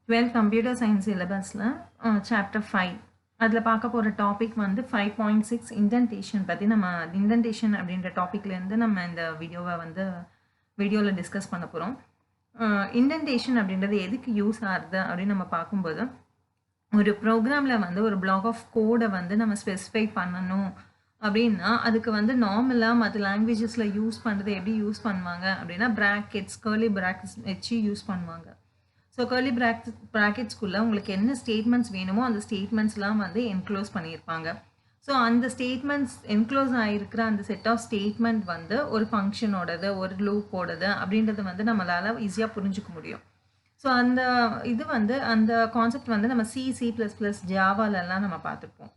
12th computer science syllabusல chapter 5 அதுல பார்க்க போற டாபிக் வந்து 5.6 இண்டென்டேஷன் பத்தி நம்ம இண்டென்டேஷன் அப்படின்ற டாபிக்ல இருந்து நம்ம இந்த வீடியோல டிஸ்கஸ் பண்ண போறோம். இண்டென்டேஷன் அப்படின்றது எதுக்கு யூஸ் ஆகுது அப்படின்னு நம்ம பார்க்கும்போது ஒரு ப்ரோக்ராம்ல வந்து ஒரு பிளாக் ஆஃப் கோடை வந்து நம்ம ஸ்பெசிஃபை பண்ணணும் அப்படின்னா அதுக்கு வந்து நார்மலாக மற்ற லாங்குவேஜஸில் யூஸ் பண்ணுறது எப்படி யூஸ் பண்ணுவாங்க அப்படின்னா ப்ராக்கெட்ஸ் கர்லி ப்ராக்கெட்ஸ் வச்சு யூஸ் பண்ணுவாங்க. ஸோ கர்லி ப்ராக்கெட்ஸ்குள்ளே உங்களுக்கு என்ன ஸ்டேட்மெண்ட்ஸ் வேணுமோ அந்த ஸ்டேட்மெண்ட்ஸ்லாம் வந்து என்க்ளோஸ் பண்ணியிருப்பாங்க. ஸோ அந்த ஸ்டேட்மெண்ட்ஸ் என்க்ளோஸ் ஆகிருக்கிற அந்த செட் ஆஃப் ஸ்டேட்மெண்ட் வந்து ஒரு ஃபங்க்ஷனோடது ஒரு லூப்போடது அப்படின்றது வந்து நம்மளால் ஈஸியாக புரிஞ்சுக்க முடியும். ஸோ அந்த அந்த கான்செப்ட் வந்து நம்ம C++, ஜாவாலெல்லாம் நம்ம பார்த்துருப்போம்.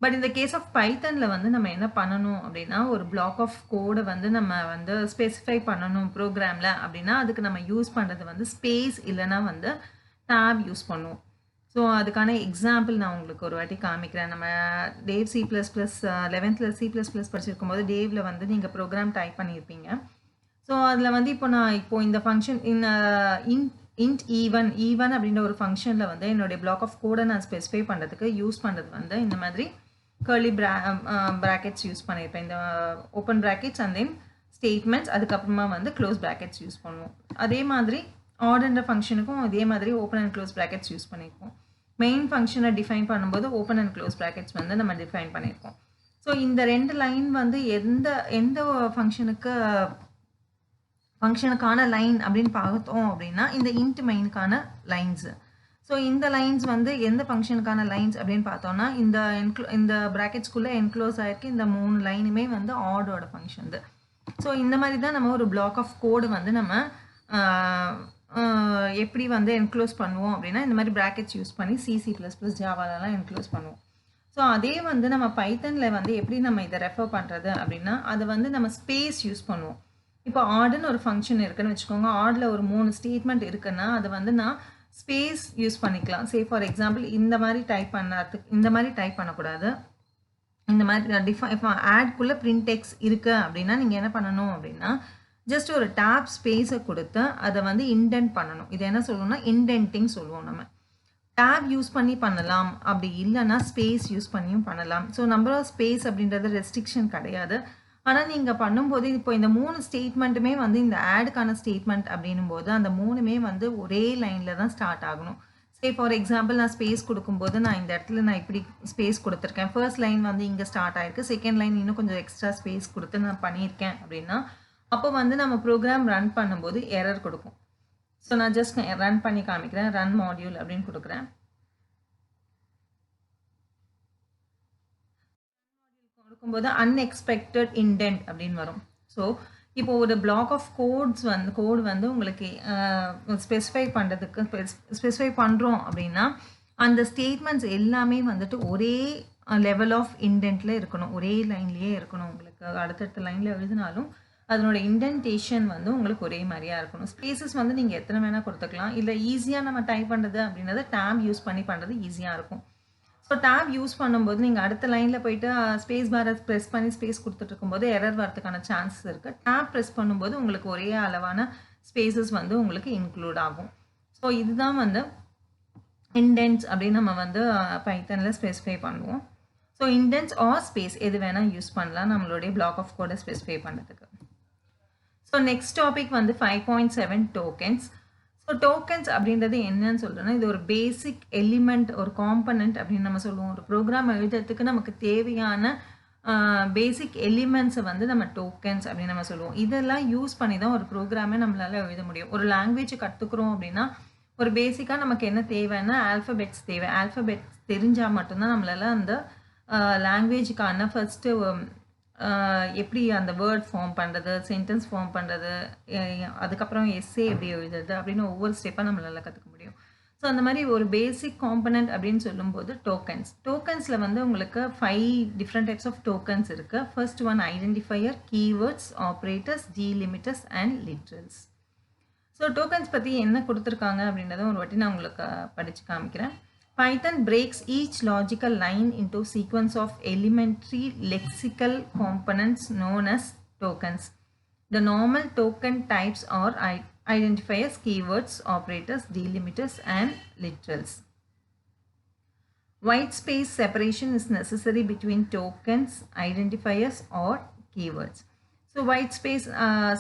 பட் இந்த கேஸ் ஆஃப் பைத்தனில் வந்து நம்ம என்ன பண்ணணும் அப்படின்னா ஒரு பிளாக் ஆஃப் கோடை வந்து நம்ம வந்து ஸ்பெசிஃபை பண்ணணும் ப்ரோக்ராமில் அப்படின்னா அதுக்கு நம்ம யூஸ் பண்ணுறது வந்து ஸ்பேஸ் இல்லைன்னா வந்து டேப் யூஸ் பண்ணுவோம். ஸோ அதுக்கான எக்ஸாம்பிள் நான் உங்களுக்கு ஒரு வாட்டி காமிக்கிறேன். நம்ம டேவ் C++, 11th C++ படிச்சிருக்கும் போது டேவில் வந்து நீங்கள் ப்ரோக்ராம் டைப் பண்ணியிருப்பீங்க. ஸோ அதில் வந்து இப்போ இந்த ஃபங்க்ஷன் இன்ட் ஈவன் அப்படின்ற ஒரு ஃபங்க்ஷனில் வந்து என்னுடைய பிளாக் ஆஃப் கோடை நான் ஸ்பெசிஃபை பண்ணுறதுக்கு யூஸ் பண்ணுறது வந்து இந்த மாதிரி கர்லி ப்ராக்கெட்ஸ் யூஸ் பண்ணியிருப்பேன். இந்த open brackets and then statements, அதுக்கப்புறமா வந்து க்ளோஸ் ப்ராக்கெட்ஸ் யூஸ் பண்ணுவோம். அதே மாதிரி ஆர்டர்ன்ற ஃபங்க்ஷனுக்கும் அதே மாதிரி open and close brackets use பண்ணியிருக்கோம். மெயின் ஃபங்க்ஷனை டிஃபைன் பண்ணும்போது ஓப்பன் அண்ட் க்ளோஸ் ப்ராக்கெட்ஸ் வந்து நம்ம டிஃபைன் பண்ணியிருக்கோம். ஸோ இந்த ரெண்டு லைன் வந்து எந்த ஃபங்க்ஷனுக்கான லைன் அப்படின்னு பார்த்தோம் அப்படின்னா இந்த இன்ட் மெயினுக்கான லைன்ஸு. ஸோ இந்த லைன்ஸ் வந்து எந்த ஃபங்க்ஷனுக்கான லைன்ஸ் அப்படின்னு பார்த்தோம்னா இந்த ப்ராக்கெட்ஸ்குள்ளே என்க்ளோஸ் ஆகிருக்கு இந்த 3 லைனுமே வந்து ஆர்டோட ஃபங்க்ஷன். ஸோ இந்த மாதிரி தான் நம்ம ஒரு பிளாக் ஆஃப் கோடு வந்து நம்ம எப்படி வந்து என்க்ளோஸ் பண்ணுவோம் அப்படின்னா இந்த மாதிரி ப்ராக்கெட்ஸ் யூஸ் பண்ணி C++, ஜாவாலெல்லாம் என்க்ளோஸ் பண்ணுவோம். ஸோ அதே வந்து நம்ம பைத்தனில் வந்து எப்படி நம்ம இதை ரெஃபர் பண்ணுறது அப்படின்னா அது வந்து நம்ம ஸ்பேஸ் யூஸ் பண்ணுவோம். இப்போ ஆர்டுன்னு ஒரு ஃபங்க்ஷன் இருக்குன்னு வச்சுக்கோங்க. ஆர்டில் ஒரு 3 ஸ்டேட்மெண்ட் இருக்குன்னா அது வந்து நான் ஸ்பேஸ் யூஸ் பண்ணிக்கலாம். சே ஃபார் எக்ஸாம்பிள் இந்த மாதிரி டைப் பண்ணக்கூடாது. இந்த மாதிரி இப்போ ஆட்குள்ளே பிரிண்ட் டெக்ஸ்ட் இருக்குது அப்படின்னா நீங்கள் என்ன பண்ணணும் அப்படின்னா ஜஸ்ட் ஒரு டேப் ஸ்பேஸை கொடுத்து அதை வந்து இண்டென்ட் பண்ணணும். இது என்ன சொல்லணும்னா இண்டென்ட்டிங் சொல்லுவோம். நம்ம டேப் யூஸ் பண்ணி பண்ணலாம், அப்படி இல்லைன்னா ஸ்பேஸ் யூஸ் பண்ணியும் பண்ணலாம். ஸோ நம்பர் ஆஃப் ஸ்பேஸ் அப்படின்றது ரெஸ்ட்ரிக்ஷன் கிடையாது. ஆனால் நீங்கள் பண்ணும்போது இப்போ இந்த 3 ஸ்டேட்மெண்ட்டுமே வந்து இந்த ஆடுக்கான ஸ்டேட்மெண்ட் அப்படின்னும் போது அந்த 3மே வந்து ஒரே லைனில் தான் ஸ்டார்ட் ஆகணும். சே ஃபார் எக்ஸாம்பிள் நான் ஸ்பேஸ் கொடுக்கும்போது நான் இந்த இடத்துல நான் இப்படி ஸ்பேஸ் கொடுத்துருக்கேன். ஃபர்ஸ்ட் லைன் வந்து இங்கே ஸ்டார்ட் ஆகிருக்கு, செகண்ட் லைன் இன்னும் கொஞ்சம் எக்ஸ்ட்ரா ஸ்பேஸ் கொடுத்து நான் பண்ணியிருக்கேன் அப்படின்னா அப்போ வந்து நம்ம ப்ரோக்ராம் ரன் பண்ணும்போது எரர் கொடுக்கும். ஸோ நான் ஜஸ்ட் ரன் பண்ணி காமிக்கிறேன். ரன் மாடியூல் அப்படின்னு கொடுக்குறேன். கொடுக்கும்போது அன்எக்ஸ்பெக்டட் இண்டென்ட் அப்படின்னு வரும். ஸோ இப்போ ஒரு பிளாக் ஆஃப் கோடு வந்து உங்களுக்கு ஸ்பெசிஃபை பண்ணுறோம் அப்படின்னா அந்த ஸ்டேட்மெண்ட்ஸ் எல்லாமே வந்துட்டு ஒரே லெவல் ஆஃப் இண்டென்ட்டில் இருக்கணும், ஒரே லைன்லேயே இருக்கணும். உங்களுக்கு அடுத்தடுத்த லைனில் எழுதினாலும் அதனோட இண்டென்டேஷன் வந்து உங்களுக்கு ஒரே மாதிரியாக இருக்கணும். ஸ்பேசஸ் வந்து நீங்கள் எத்தனை வேணால் கொடுத்துக்கலாம். இல்லை ஈஸியாக நம்ம டைப் பண்ணுறது அப்படின்றது டேப் யூஸ் பண்ணி பண்ணுறது ஈஸியாக இருக்கும். ஸோ டேப் யூஸ் பண்ணும்போது நீங்கள் அடுத்த லைனில் போயிட்டு ஸ்பேஸ் பாரை ப்ரெஸ் பண்ணி ஸ்பேஸ் கொடுத்துட்டு இருக்கும்போது எரர் வரதுக்கான சான்சஸ் இருக்குது. டேப் ப்ரெஸ் பண்ணும்போது உங்களுக்கு ஒரே அளவான ஸ்பேசஸ் வந்து உங்களுக்கு இன்க்ளூட் ஆகும். ஸோ இதுதான் வந்து இண்டென்ட்ஸ் அப்படின்னு நம்ம வந்து பைத்தனில் ஸ்பெசிஃபை பண்ணுவோம். ஸோ இண்டென்ட்ஸ் ஆர் ஸ்பேஸ் எது வேணால் யூஸ் பண்ணலாம் நம்மளுடைய பிளாக் ஆஃப் கோடை ஸ்பெசிஃபை பண்ணுறதுக்கு. ஸோ நெக்ஸ்ட் டாபிக் வந்து 5.7 டோக்கன்ஸ். ஸோ டோக்கன்ஸ் அப்படின்றது என்னன்னு சொல்கிறேன்னா இது ஒரு பேசிக் எலிமெண்ட், ஒரு காம்பனண்ட் அப்படின்னு நம்ம சொல்லுவோம். ஒரு ப்ரோக்ராம் எழுதுறதுக்கு நமக்கு தேவையான பேசிக் எலிமெண்ட்ஸை வந்து நம்ம டோக்கன்ஸ் அப்படின்னு நம்ம சொல்லுவோம். இதெல்லாம் யூஸ் பண்ணி தான் ஒரு ப்ரோக்ராமே நம்மளால் எழுத முடியும். ஒரு லாங்குவேஜ் கற்றுக்குறோம் அப்படின்னா ஒரு பேசிக்காக நமக்கு என்ன தேவைன்னா ஆல்ஃபபெட்ஸ் தேவை. ஆல்ஃபபெட்ஸ் தெரிஞ்சால் மட்டும்தான் நம்மளால் அந்த லாங்குவேஜுக்கான ஃபஸ்ட்டு எப்படி அந்த வேர்ட் ஃபார்ம் பண்ணுறது, சென்டென்ஸ் ஃபார்ம் பண்ணுறது, அதுக்கப்புறம் எஸ்ஸே எப்படி எழுதுறது அப்படின்னு ஒவ்வொரு ஸ்டெப்பாக நம்மளால் கற்றுக்க முடியும். ஸோ அந்த மாதிரி ஒரு பேசிக் காம்பனண்ட் அப்படின்னு சொல்லும்போது டோக்கன்ஸில் வந்து உங்களுக்கு 5 டிஃப்ரெண்ட் டைப்ஸ் ஆஃப் டோக்கன்ஸ் இருக்குது. First one identifier, keywords, operators, delimiters and literals. So tokens பற்றி என்ன கொடுத்துருக்காங்க அப்படின்றத ஒரு வாட்டி நான் உங்களுக்கு படித்து காமிக்கிறேன். Python breaks each logical line into sequence of elementary lexical components known as tokens. The normal token types are identifiers, keywords, operators, delimiters, and literals. White space separation is necessary between tokens, identifiers, or keywords. So white space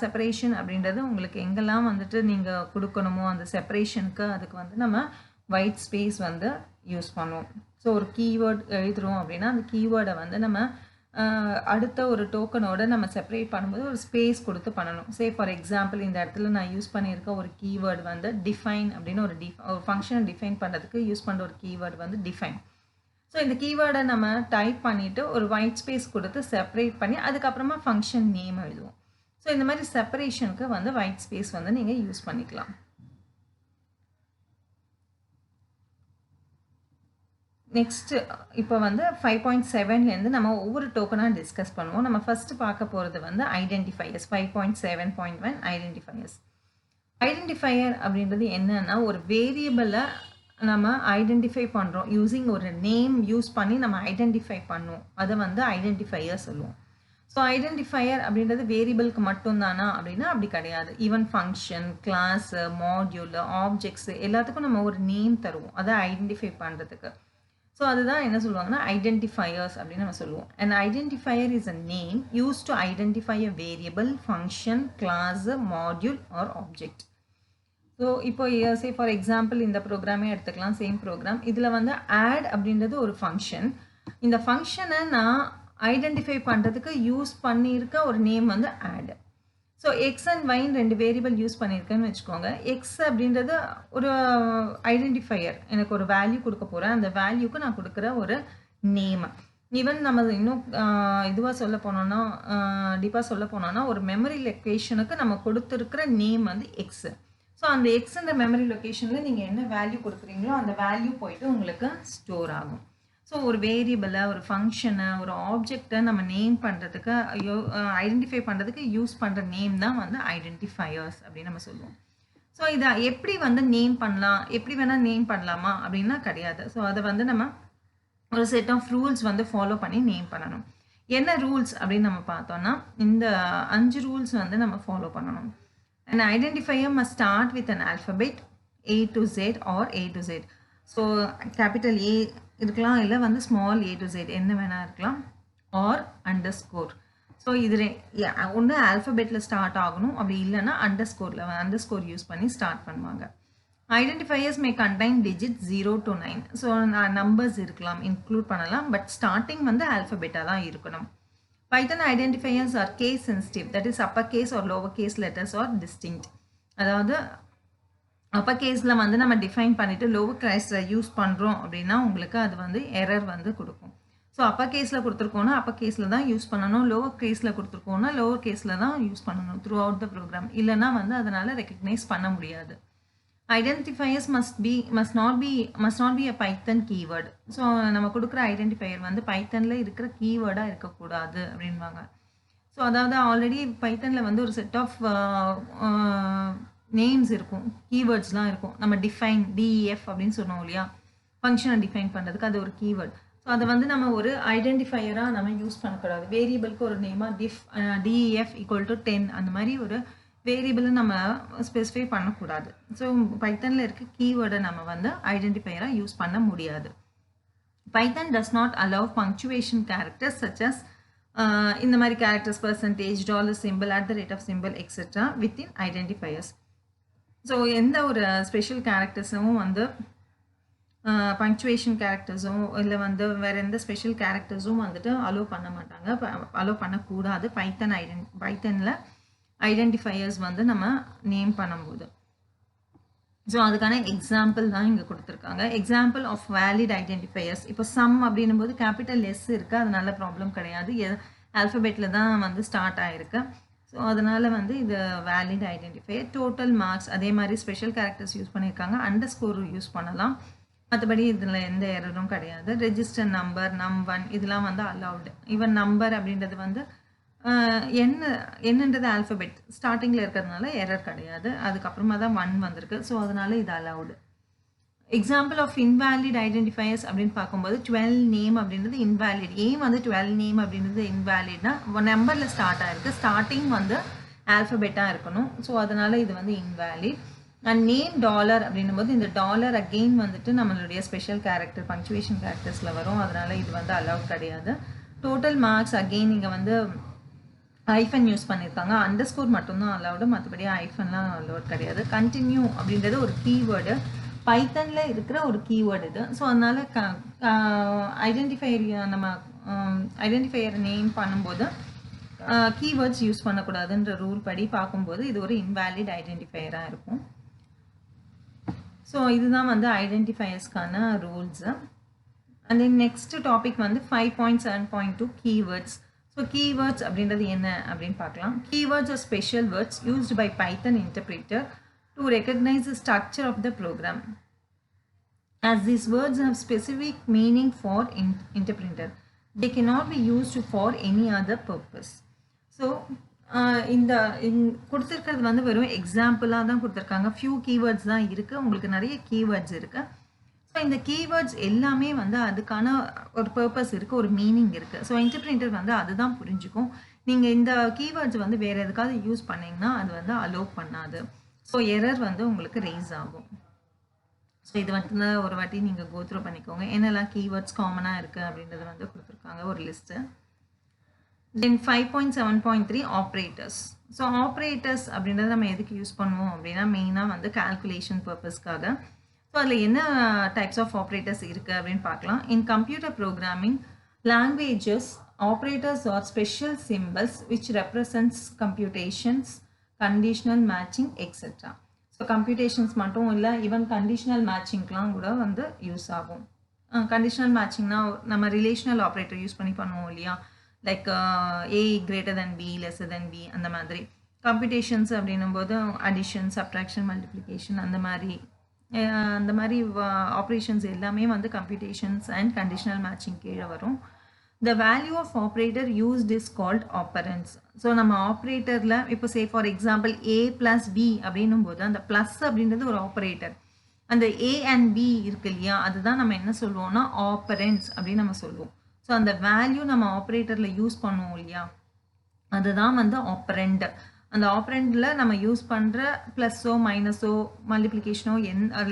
separation அப்படின்றது உங்களுக்கு எங்கெல்லாம் வந்துட்டு நீங்கள் கொடுக்கணுமோ அந்த செப்பரேஷனுக்கு அதுக்கு வந்து நம்ம white space வந்து யூஸ் பண்ணுவோம். ஸோ ஒரு கீவேர்ட் எழுதுகிறோம் அப்படின்னா அந்த கீவேர்டை வந்து நம்ம அடுத்த ஒரு டோக்கனோட நம்ம செப்பரேட் பண்ணும்போது ஒரு ஸ்பேஸ் கொடுத்து பண்ணணும். சே ஃபார் எக்ஸாம்பிள் இந்த இடத்துல நான் யூஸ் பண்ணியிருக்க ஒரு கீவேர்டு வந்து டிஃபைன் அப்படின்னு ஒரு ஃபங்க்ஷனை டிஃபைன் பண்ணுறதுக்கு யூஸ் பண்ணுற ஒரு கீவேர்டு வந்து டிஃபைன். ஸோ இந்த கீவேர்டை நம்ம டைப் பண்ணிவிட்டு ஒரு ஒயிட் ஸ்பேஸ் கொடுத்து செப்பரேட் பண்ணி அதுக்கப்புறமா ஃபங்க்ஷன் நேம் எழுதுவோம். ஸோ இந்த மாதிரி செப்பரேஷனுக்கு வந்து ஒயிட் ஸ்பேஸ் வந்து நீங்கள் யூஸ் பண்ணிக்கலாம். நெக்ஸ்ட்டு இப்போ வந்து 5.7லேருந்து நம்ம ஒவ்வொரு டோக்கனாக டிஸ்கஸ் பண்ணுவோம். நம்ம ஃபஸ்ட்டு பார்க்க போகிறது வந்து ஐடென்டிஃபையர்ஸ். 5.7.1 ஐடென்டிஃபையர்ஸ். ஐடென்டிஃபையர் அப்படின்றது என்னன்னா ஒரு வேரியபிளை நம்ம ஐடென்டிஃபை பண்ணுறோம் யூஸிங் ஒரு நேம் யூஸ் பண்ணி நம்ம ஐடென்டிஃபை பண்ணுவோம். அதை வந்து ஐடென்டிஃபையர் சொல்லுவோம். ஸோ ஐடென்டிஃபையர் அப்படின்றது வேரியபிளுக்கு மட்டும்தானா அப்படின்னா அப்படி கிடையாது. ஈவன் ஃபங்க்ஷன், கிளாஸு, மாட்யூலு, ஆப்ஜெக்ட்ஸு எல்லாத்துக்கும் நம்ம ஒரு நேம் தருவோம் அதை ஐடென்டிஃபை பண்ணுறதுக்கு. ஸோ அதுதான் என்ன சொல்லுவாங்கன்னா ஐடென்டிஃபையர்ஸ் அப்படின்னு நம்ம சொல்லுவோம். And identifier is a name use to identify a variable, function, class, module or object. So இப்போ சே ஃபார் எக்ஸாம்பிள் இந்த ப்ரோக்ராமே எடுத்துக்கலாம், சேம் ப்ரோக்ராம். இதில் வந்து ஆட் அப்படின்றது ஒரு ஃபங்க்ஷன். இந்த ஃபங்க்ஷனை நான் ஐடென்டிஃபை பண்ணுறதுக்கு யூஸ் பண்ணியிருக்க ஒரு நேம் வந்து ஆட். ஸோ எக்ஸ் அண்ட் ஒய்ன்னு 2 வேரியபிள் யூஸ் பண்ணியிருக்கேன்னு வச்சுக்கோங்க. எக்ஸ் அப்படின்றது ஒரு ஐடென்டிஃபையர், எனக்கு ஒரு வேல்யூ கொடுக்க போகிறேன். அந்த வேல்யூக்கு நான் கொடுக்குற ஒரு நேம். ஈவன் நம்ம இன்னும் இதுவாக சொல்ல போனோன்னா டீப்பாக சொல்ல போனோன்னா ஒரு மெமரி லொக்கேஷனுக்கு நம்ம கொடுத்துருக்கிற நேம் வந்து எக்ஸு. ஸோ அந்த எக்ஸ்ன்ற மெமரி லொக்கேஷனில் நீங்கள் என்ன வேல்யூ கொடுக்குறீங்களோ அந்த வேல்யூ போயிட்டு உங்களுக்கு ஸ்டோர் ஆகும். ஸோ ஒரு வேரியபிளை, ஒரு ஃபங்க்ஷனை, ஒரு ஆப்ஜெக்டை நம்ம நேம் பண்ணுறதுக்கு ஐடென்டிஃபை பண்ணுறதுக்கு யூஸ் பண்ணுற நேம் தான் வந்து ஐடென்டிஃபையர்ஸ் அப்படின்னு நம்ம சொல்லுவோம். ஸோ இதை எப்படி வந்து நேம் பண்ணலாம், எப்படி வேணால் நேம் பண்ணலாமா அப்படின்னா கிடையாது. ஸோ அதை வந்து நம்ம ஒரு செட் ஆஃப் ரூல்ஸ் வந்து ஃபாலோ பண்ணி நேம் பண்ணணும். என்ன ரூல்ஸ் அப்படின்னு நம்ம பார்த்தோம்னா இந்த 5 ரூல்ஸ் வந்து நம்ம ஃபாலோ பண்ணணும். An identifier must start with an alphabet A to Z or A to Z. So capital A இருக்கலாம், இல்லை வந்து ஸ்மால் A to Z என்ன வேணா இருக்கலாம், ஆர் அண்டர்ஸ்கோர். ஸோ இது ஒன்று ஆல்ஃபபெட்டில் ஸ்டார்ட் ஆகணும், அப்படி இல்லைன்னா அண்டர்ஸ்கோர் யூஸ் பண்ணி ஸ்டார்ட் பண்ணுவாங்க. Identifiers May contain digit 0 to 9. So numbers இருக்கலாம், இன்க்ளூட் பண்ணலாம், பட் ஸ்டார்டிங் வந்து ஆல்ஃபபெட்டாக தான் இருக்கணும். Python identifiers are case sensitive, that is uppercase or lowercase letters are distinct. அதாவது அப்பர் கேஸில் வந்து நம்ம டிஃபைன் பண்ணிவிட்டு லோவர் கேஸில் யூஸ் பண்ணுறோம் அப்படின்னா உங்களுக்கு அது வந்து எரர் வந்து கொடுக்கும். ஸோ அப்பர் கேஸில் கொடுத்துருக்கோன்னா அப்பர் கேஸில் தான் யூஸ் பண்ணணும், லோவர் கேஸில் கொடுத்துருக்கோன்னா லோவர் கேஸில் தான் யூஸ் பண்ணணும் த்ரூ அவுட் த ப்ரோக்ராம். இல்லைனா வந்து அதனால் ரெக்கக்னைஸ் பண்ண முடியாது. Identifiers must not be a Python keyword. So நம்ம கொடுக்குற ஐடென்டிஃபையர் வந்து பைத்தனில் இருக்கிற கீவேர்டாக இருக்கக்கூடாது அப்படின்வாங்க. ஸோ அதாவது ஆல்ரெடி பைத்தனில் வந்து ஒரு செட் ஆஃப் நேம்ஸ் இருக்கும், கீவேர்ட்ஸ்லாம் இருக்கும். நம்ம டிஃபைன் டிஇஎஃப் அப்படின்னு சொன்னோம் இல்லையா, ஃபங்க்ஷனை டிஃபைன் பண்ணுறதுக்கு அது ஒரு கீவேர்ட். ஸோ அதை வந்து நம்ம ஒரு ஐடென்டிஃபையராக நம்ம யூஸ் பண்ணக்கூடாது. வேரியபிளுக்கு ஒரு நேமாக டிஇஎஃப் ஈக்குவல் டு 10 அந்த மாதிரி ஒரு வேரியபிளை நம்ம ஸ்பெசிஃபை பண்ணக்கூடாது. ஸோ பைத்தனில் இருக்க கீவேர்டை நம்ம வந்து ஐடென்டிஃபையராக யூஸ் பண்ண முடியாது. Python does not allow punctuation characters such as இந்த மாதிரி characters, percentage, dollar symbol, at the rate of symbol, etc. within identifiers. So எந்த ஒரு ஸ்பெஷல் கேரக்டர்ஸும் வந்து பங்க்சுவேஷன் கேரக்டர்ஸும் இல்லை வந்து வேறு எந்த ஸ்பெஷல் கேரக்டர்ஸும் வந்துட்டு அலோவ் பண்ண மாட்டாங்க, அலோவ் பண்ணக்கூடாது பைத்தனில் ஐடென்டிஃபையர்ஸ் வந்து நம்ம நேம் பண்ணும்போது. ஸோ அதுக்கான எக்ஸாம்பிள் தான் இங்கே கொடுத்துருக்காங்க. Example of valid identifiers. இப்போ சம் அப்படின்னும் போது கேபிட்டல் எஸ் இருக்குது, அதனால ப்ராப்ளம் கிடையாது, ஆல்ஃபபெட்டில் தான் வந்து ஸ்டார்ட் ஆகிருக்கு. ஸோ அதனால் வந்து இது வேலிட் ஐடென்டிஃபையர். டோட்டல் மார்க்ஸ் அதே மாதிரி ஸ்பெஷல் கேரக்டர்ஸ் யூஸ் பண்ணியிருக்காங்க, அண்டர்ஸ்கோர் யூஸ் பண்ணலாம், மற்றபடி இதில் எந்த எரரும் கிடையாது. ரெஜிஸ்டர் நம்பர், நம்1 இதெல்லாம் வந்து அலவுடு. ஈவன் நம்பர் அப்படின்றது வந்து என்னன்றது ஆல்ஃபபெட் ஸ்டார்டிங்கில் இருக்கிறதுனால எரர் கிடையாது, அதுக்கப்புறமா தான் 1 வந்திருக்கு. ஸோ அதனால இது allowed. Example of invalid identifiers அப்படின்னு பார்க்கும்போது 12 நேம் அப்படின்றது இன்வேலிட். ஏன் வந்து 12 நேம் அப்படின்றது இன்வேலிட்னா நம்பரில் ஸ்டார்ட் ஆகிருக்கு, ஸ்டார்டிங் வந்து ஆல்ஃபபெட்டாக இருக்கணும். ஸோ அதனால் இது வந்து இன்வேலிட். அண்ட் நேம் டாலர் அப்படின்னும் போது இந்த டாலர் அகெயின் வந்துட்டு நம்மளுடைய ஸ்பெஷல் கேரக்டர் பங்க்சுவேஷன் கேரக்டர்ஸில் வரும். அதனால் இது வந்து அலவுட் கிடையாது. டோட்டல் மார்க்ஸ் அகெயின் இங்கே வந்து ஐஃபன் யூஸ் பண்ணியிருக்காங்க. அண்டர்ஸ்கோர் மட்டும்தான் அலவுடு, மற்றபடி ஐஃபன்லாம் அலவுட் கிடையாது. கண்டினியூ அப்படின்றது ஒரு கீவேர்டு, பைத்தனில் இருக்கிற ஒரு கீவேர்டு இது. ஸோ அதனால் ஐடென்டிஃபையர் நேம் பண்ணும்போது கீவேர்ட்ஸ் யூஸ் பண்ணக்கூடாதுன்ற ரூல் படி பார்க்கும்போது இது ஒரு இன்வேலிட் ஐடென்டிஃபையராக இருக்கும். ஸோ இதுதான் வந்து ஐடென்டிஃபையர்ஸ்க்கான rules. And then next topic வந்து 5.7.2 கீவேர்ட்ஸ். ஸோ கீவேர்ட்ஸ் அப்படின்றது என்ன அப்படின்னு பார்க்கலாம். Keywords are special words used by Python interpreter to recognise the structure of the program. As these words have specific meaning for interpreter, they cannot be used for any other purpose. So இந்த கொடுத்துருக்கிறது வந்து வெறும் எக்ஸாம்பிளாக தான் கொடுத்துருக்காங்க. Few keywords தான் இருக்குது, உங்களுக்கு நிறைய கீவேர்ட்ஸ் இருக்குது. ஸோ இந்த கீவேர்ட்ஸ் எல்லாமே வந்து அதுக்கான ஒரு பர்பஸ் இருக்குது, ஒரு மீனிங் இருக்குது. ஸோ இன்டர்பிரிட்டர் வந்து அதுதான் புரிஞ்சுக்கும். நீங்கள் இந்த கீவேர்ட்ஸ் வந்து வேறு எதுக்காவது யூஸ் பண்ணிங்கன்னா அது வந்து அலோவ் பண்ணாது. ஸோ எரர் வந்து உங்களுக்கு ரைஸ் ஆகும். ஸோ இது வந்து ஒரு வாட்டி நீங்கள் கோத்ரூ பண்ணிக்கோங்க, என்னெல்லாம் கீவேர்ட்ஸ் காமனாக இருக்குது அப்படின்றது வந்து கொடுத்துருக்காங்க ஒரு லிஸ்ட்டு. தென் 5.7.3 ஆப்ரேட்டர்ஸ். ஸோ ஆப்ரேட்டர்ஸ் அப்படின்றத நம்ம எதுக்கு யூஸ் பண்ணுவோம் அப்படின்னா மெயினாக வந்து கால்குலேஷன் பர்பஸ்க்காக. ஸோ அதில் என்ன டைப்ஸ் ஆஃப் ஆப்ரேட்டர்ஸ் இருக்குது அப்படின்னு பார்க்கலாம். In computer programming languages operators are special symbols which represents computations, conditional matching etcetera. So computations மட்டும் இல்லை, ஈவன் கண்டிஷனல் மேட்சிங்க்கெலாம் கூட வந்து யூஸ் ஆகும். கண்டிஷனல் மேட்சிங்னா நம்ம ரிலேஷனல் ஆப்ரேட்டர் யூஸ் பண்ணி பண்ணுவோம் இல்லையா, like A greater than B lesser than B அந்த மாதிரி. கம்ப்யூட்டேஷன்ஸ் அப்படின்னும் போது அடிஷன், சப்ட்ராக்ஷன், மல்டிப்ளிகேஷன் அந்த மாதிரி ஆப்ரேஷன்ஸ் எல்லாமே வந்து கம்ப்யூட்டேஷன்ஸ் அண்ட் கண்டிஷனல் மேட்சிங் கீழே வரும். The value of operator used is called operands. So நம்ம ஆப்ரேட்டரில் இப்போ say for example A + B அப்படின்னும் போது அந்த ப்ளஸ் அப்படின்றது ஒரு ஆப்ரேட்டர். அந்த A and B இருக்கு இல்லையா, அதுதான் நம்ம என்ன சொல்லுவோம்னா ஆப்பரன்ஸ் அப்படின்னு நம்ம சொல்லுவோம். ஸோ அந்த வேல்யூ நம்ம ஆப்ரேட்டரில் யூஸ் பண்ணுவோம் இல்லையா, அதுதான் வந்து ஆப்பரண்ட். அந்த ஆப்ரண்டில் நம்ம யூஸ் பண்ணுற ப்ளஸ்ஸோ மைனஸோ மல்டிப்ளிகேஷனோ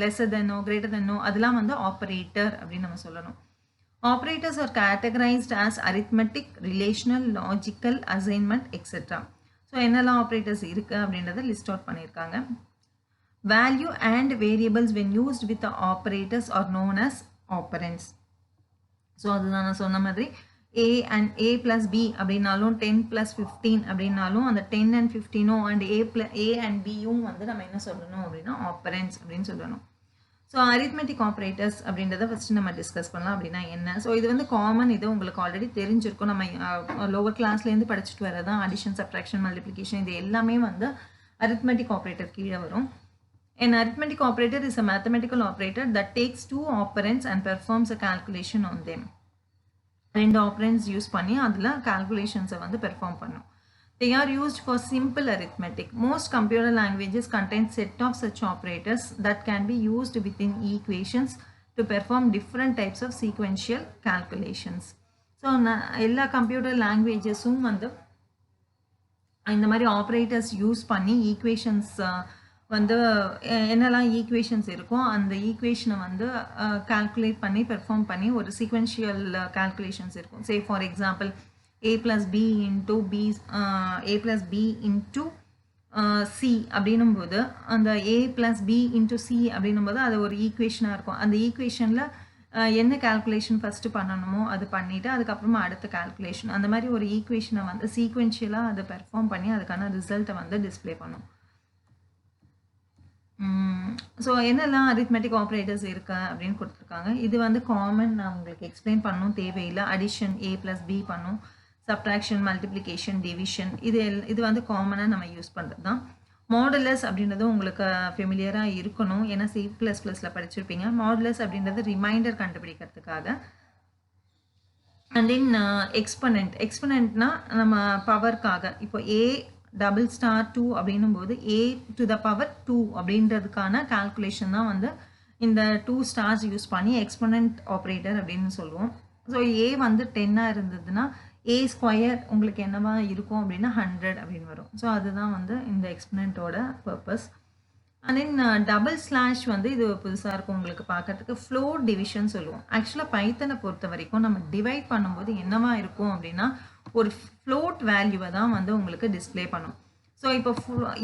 லெஸ்ஸர் தென்னோ கிரேட்டர் தென்னோ அதெல்லாம் வந்து ஆப்ரேட்டர் அப்படின்னு நம்ம சொல்லணும். Operators are categorized as arithmetic, relational, logical, assignment, etc. So என்னெல்லாம் ஆப்ரேட்டர்ஸ் இருக்குது அப்படின்றத லிஸ்ட் அவுட் பண்ணியிருக்காங்க. Value and variables when used with the operators are known as operands. So அதுதான் நான் சொன்ன மாதிரி A and A plus B அப்படின்னாலும் 10 plus 15 அப்படின்னாலும் அந்த 10 and 15 and A and Bயும் வந்து நம்ம என்ன சொல்லணும் அப்படின்னா ஆப்பரன்ஸ் அப்படின்னு சொல்லணும். ஸோ அரித்மெட்டிக் ஆப்ரேட்டர்ஸ் அப்படின்றத ஃபஸ்ட்டு நம்ம டிஸ்கஸ் பண்ணலாம். அப்படின்னா என்ன? ஸோ இது வந்து காமன், இது உங்களுக்கு ஆல்ரெடி தெரிஞ்சிருக்கும். நம்ம லோவர் கிளாஸ்லேருந்து படிச்சுட்டு வரதான் அடிஷன், சப்ட்ராக்ஷன், மல்டிப்ளிகேஷன் இது எல்லாமே வந்து அரித்மெட்டிக் ஆப்ரேட்டர் கீழே வரும். An arithmetic operator is a mathematical operator that takes two operands and performs a calculation on them. ரெண்டு ஆப்ரண்ட்ஸ் யூஸ் பண்ணி அதில் கால்குலேஷன்ஸை வந்து பெர்ஃபார்ம் பண்ணும். They are used for simple arithmetic. Most computer languages contain set of such operators that can be used within equations to perform different types of sequential calculations. So எல்லா computer லாங்குவேஜஸும் வந்து இந்த மாதிரி operators use பண்ணி equations வந்து என்னெல்லாம் equations இருக்கும் அந்த ஈக்குவேஷனை வந்து கால்குலேட் பண்ணி பெர்ஃபார்ம் பண்ணி ஒரு சீக்வென்ஷியல் கால்குலேஷன்ஸ் இருக்கும். சே for example A plus B into C அப்படின்னும் போது அந்த A plus B into C அப்படின்னும் போது அது ஒரு ஈக்குவேஷனாக இருக்கும். அந்த ஈக்குவேஷனில் என்ன கால்குலேஷன் ஃபஸ்ட்டு பண்ணணுமோ அது பண்ணிவிட்டு அதுக்கப்புறமா அடுத்த கால்குலேஷன் அந்த மாதிரி ஒரு ஈக்குவேஷனை வந்து சீக்வென்ஷியலாக அதை பெர்ஃபார்ம் பண்ணி அதுக்கான ரிசல்ட்டை வந்து டிஸ்பிளே பண்ணும். ஸோ என்னெல்லாம் அரித்மெட்டிக் ஆப்ரேட்டர்ஸ் இருக்கு அப்படின்னு கொடுத்துருக்காங்க. இது வந்து காமன், நான் உங்களுக்கு எக்ஸ்பிளைன் பண்ணணும் தேவையில்லை. அடிஷன் A plus B பண்ணும், சப்ட்ராக்ஷன், மல்டிப்ளிகேஷன், டிவிஷன் இது வந்து காமனாக நம்ம யூஸ் பண்ணுறது தான். மாடுலஸ் அப்படின்றது உங்களுக்கு ஃபெமிலியராக இருக்கணும், ஏன்னா C++ல படிச்சிருப்பீங்க. மாடுலஸ் அப்படின்றது ரிமைண்டர் கண்டுபிடிக்கிறதுக்காக. அண்ட் தென் எக்ஸ்பனண்ட்னா நம்ம பவர்க்காக. இப்போ A*2 அப்படின்னும் போது A⁻2 அப்படின்றதுக்கான கால்குலேஷன் தான் வந்து இந்த 2 ஸ்டார்ஸ் யூஸ் பண்ணி எக்ஸ்பனண்ட் ஆப்ரேட்டர் அப்படின்னு சொல்லுவோம். ஸோ A வந்து 10 இருந்ததுன்னா ஏ ஸ்கொயர் உங்களுக்கு என்னவா இருக்கும் அப்படின்னா 100 அப்படின்னு வரும். ஸோ அதுதான் வந்து இந்த எக்ஸ்பனண்ட்டோட purpose. And then double slash வந்து இது புதுசாக இருக்கும் உங்களுக்கு பார்க்கறதுக்கு. ஃப்ளோட் டிவிஷன் சொல்லுவோம். ஆக்சுவலாக பைத்தனை பொறுத்த வரைக்கும் நம்ம டிவைட் பண்ணும்போது என்னவா இருக்கும் அப்படின்னா ஒரு ஃப்ளோட் வேல்யூவை தான் வந்து உங்களுக்கு டிஸ்பிளே பண்ணும். ஸோ இப்போ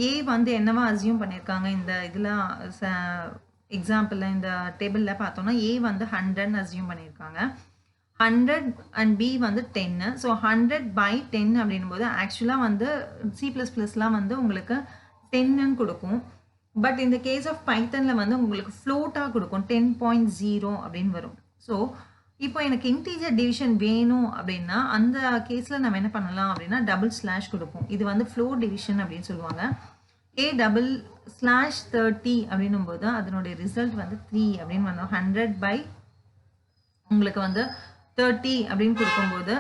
ஏ வந்து என்னவா அசியூம் பண்ணியிருக்காங்க இந்த இதில் எக்ஸாம்பிளில் இந்த டேபிளில் பார்த்தோம்னா ஏ வந்து 100ன்னு அசியூம் பண்ணியிருக்காங்க. 100 அண்ட் பி வந்து 10. ஸோ 100/10 அப்படின்னும் போது ஆக்சுவலாக வந்து C++லாம் வந்து உங்களுக்கு 10ன்னு கொடுக்கும். பட் இந்த கேஸ் ஆஃப் பைத்தனில் வந்து உங்களுக்கு ஃப்ளோட்டாக கொடுக்கும் 10.0 அப்படின்னு வரும். ஸோ இப்போ எனக்கு இன்டீஜர் டிவிஷன் வேணும் அப்படின்னா அந்த கேஸில் நம்ம என்ன பண்ணலாம் அப்படின்னா டபுள் ஸ்லாஷ் கொடுப்போம். இது வந்து ஃப்ளோட் டிவிஷன் அப்படின்னு சொல்லுவாங்க. A/30 அப்படின்னும் போது அதனுடைய ரிசல்ட் வந்து 3 அப்படின்னு வந்தோம். 100/, உங்களுக்கு வந்து 30 அப்படின்னு கொடுக்கும்போது